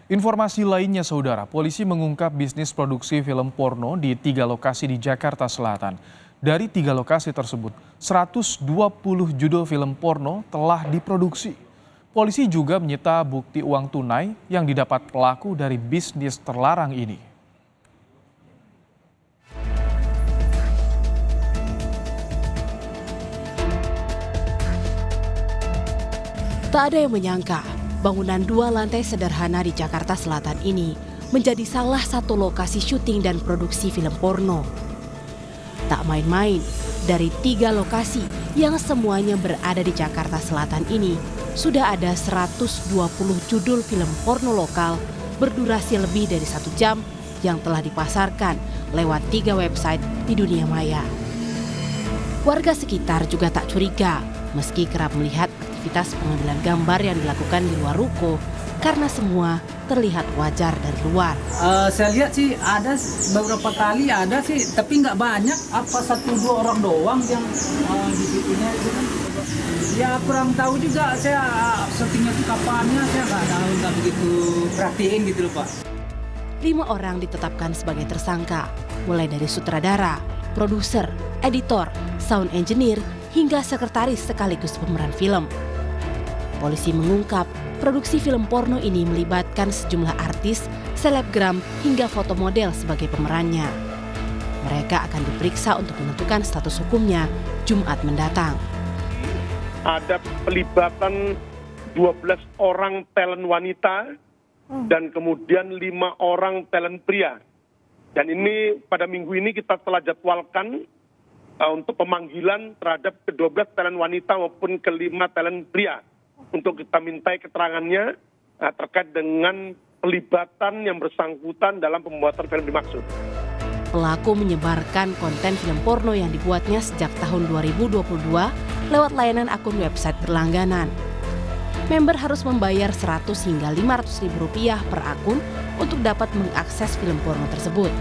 Informasi lainnya saudara, polisi mengungkap bisnis produksi film porno di 3 lokasi di Jakarta Selatan. Dari 3 lokasi tersebut, 120 judul film porno telah diproduksi. Polisi juga menyita bukti uang tunai yang didapat pelaku dari bisnis terlarang ini. Tak ada yang menyangka bangunan 2 lantai sederhana di Jakarta Selatan ini menjadi salah satu lokasi syuting dan produksi film porno. Tak main-main, dari 3 lokasi yang semuanya berada di Jakarta Selatan ini, sudah ada 120 judul film porno lokal berdurasi lebih dari 1 jam yang telah dipasarkan lewat 3 website di dunia maya. Warga sekitar juga tak curiga meski kerap melihat aktivitas pengambilan gambar yang dilakukan di luar ruko karena semua terlihat wajar dari luar. Saya lihat sih ada beberapa kali ada sih, tapi nggak banyak. Apa 1-2 orang doang yang di situnya itu kan. Ya kurang tahu juga saya syutingnya itu kapannya, saya nggak begitu perhatiin gitu loh Pak. 5 orang ditetapkan sebagai tersangka, mulai dari sutradara, produser, editor, sound engineer, hingga sekretaris sekaligus pemeran film. Polisi mengungkap produksi film porno ini melibatkan sejumlah artis, selebgram, hingga foto model sebagai pemerannya. Mereka akan diperiksa untuk menentukan status hukumnya Jumat mendatang. Ada pelibatan 12 orang talent wanita dan kemudian 5 orang talent pria. Dan ini pada minggu ini kita telah jadwalkan untuk pemanggilan terhadap ke-12 talent wanita maupun ke-5 talent pria. Untuk kita mintai keterangannya terkait dengan pelibatan yang bersangkutan dalam pembuatan film dimaksud. Pelaku menyebarkan konten film porno yang dibuatnya sejak tahun 2022 lewat layanan akun website berlangganan. Member harus membayar 100 hingga 500 ribu rupiah per akun untuk dapat mengakses film porno tersebut.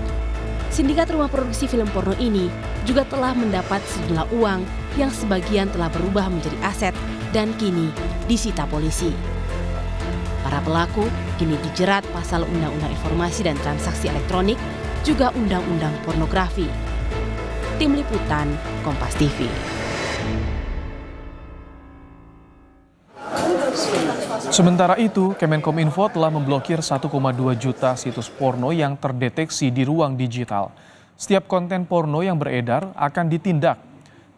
Sindikat rumah produksi film porno ini juga telah mendapat sejumlah uang yang sebagian telah berubah menjadi aset dan kini disita polisi. Para pelaku kini dijerat pasal Undang-Undang Informasi dan Transaksi Elektronik, juga Undang-Undang Pornografi. Tim Liputan, Kompas TV. Sementara itu, Kemenkominfo telah memblokir 1,2 juta situs porno yang terdeteksi di ruang digital. Setiap konten porno yang beredar akan ditindak.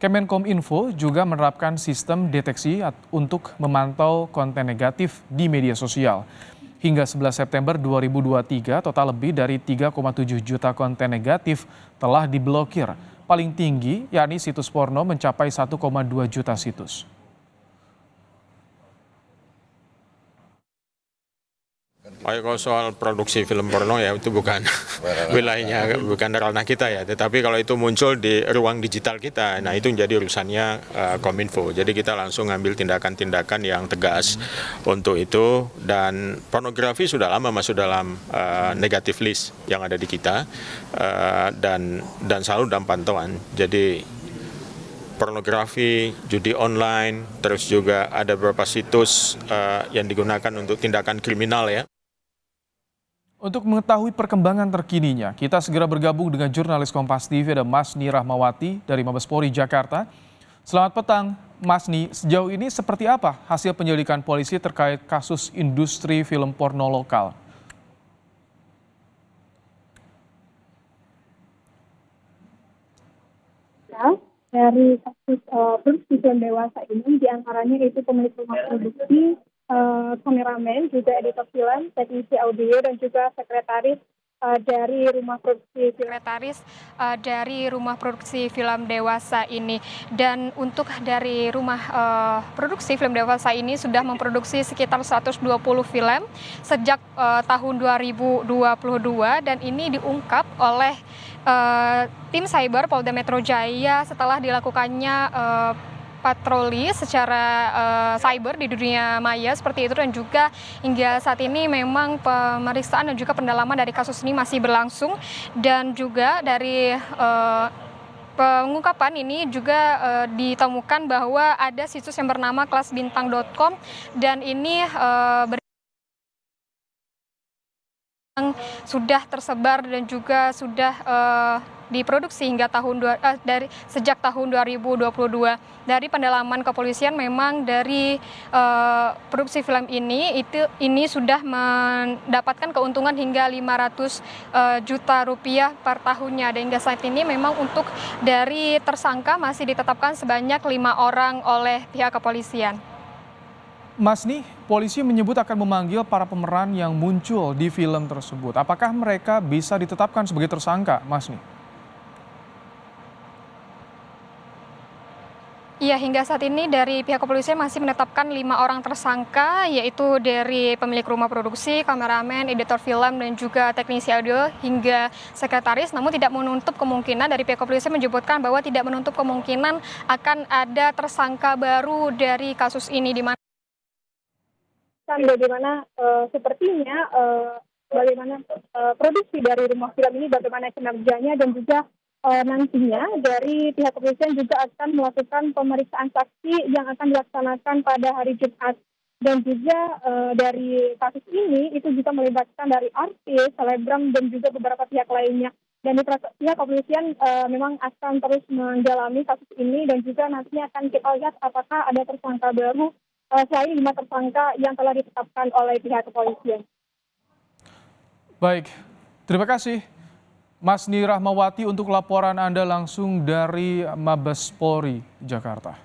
Kemenkominfo juga menerapkan sistem deteksi untuk memantau konten negatif di media sosial. Hingga 11 September 2023, total lebih dari 3,7 juta konten negatif telah diblokir. Paling tinggi, yakni situs porno mencapai 1,2 juta situs. Kalau soal produksi film porno ya itu bukan wilayahnya, bukan ranah kita ya. Tetapi kalau itu muncul di ruang digital kita, nah itu menjadi urusannya Kominfo. Jadi kita langsung ngambil tindakan-tindakan yang tegas untuk itu. Dan pornografi sudah lama masuk dalam negative list yang ada di kita dan selalu dalam pantauan. Jadi pornografi, judi online, terus juga ada beberapa situs yang digunakan untuk tindakan kriminal ya. Untuk mengetahui perkembangan terkininya, kita segera bergabung dengan jurnalis Kompas TV ada Masni Rahmawati dari Mabespori Jakarta. Selamat petang, Masni. Sejauh ini seperti apa hasil penyelidikan polisi terkait kasus industri film porno lokal? Dari kasus produksi film dewasa ini, diantaranya itu pemilik rumah produksi, kameramen, juga editor film, teknisi audio, dan juga sekretaris dari rumah produksi film dewasa ini. Dan untuk dari rumah produksi film dewasa ini sudah memproduksi sekitar 120 film sejak tahun 2022, dan ini diungkap oleh tim cyber Polda Metro Jaya setelah dilakukannya patroli secara cyber di dunia maya seperti itu. Dan juga hingga saat ini memang pemeriksaan dan juga pendalaman dari kasus ini masih berlangsung. Dan juga dari pengungkapan ini juga ditemukan bahwa ada situs yang bernama kelasbintang.com, dan ini sudah tersebar dan juga sudah diproduksi hingga sejak tahun 2022. Dari pendalaman kepolisian memang dari produksi film ini sudah mendapatkan keuntungan hingga 500 juta rupiah per tahunnya. Dan hingga saat ini memang untuk dari tersangka masih ditetapkan sebanyak 5 orang oleh pihak kepolisian. Mas Ni, polisi menyebut akan memanggil para pemeran yang muncul di film tersebut. Apakah mereka bisa ditetapkan sebagai tersangka, Mas Ni? Iya, hingga saat ini dari pihak kepolisian masih menetapkan 5 orang tersangka, yaitu dari pemilik rumah produksi, kameramen, editor film, dan juga teknisi audio hingga sekretaris. Namun tidak menutup kemungkinan, dari pihak kepolisian menyebutkan bahwa tidak menutup kemungkinan akan ada tersangka baru dari kasus ini, di mana bagaimana sepertinya bagaimana produksi dari rumah film ini, bagaimana kinerjanya, dan juga nantinya dari pihak kepolisian juga akan melakukan pemeriksaan saksi yang akan dilaksanakan pada hari Jumat. Dan juga dari kasus ini itu juga melibatkan dari artis, selebgram, dan juga beberapa pihak lainnya. Dan di pihak kepolisian memang akan terus mendalami kasus ini, dan juga nantinya akan kita lihat apakah ada tersangka baru selain 5 tersangka yang telah ditetapkan oleh pihak kepolisian. Baik, terima kasih Mas Ni Rahmawati untuk laporan Anda langsung dari Mabes Polri, Jakarta.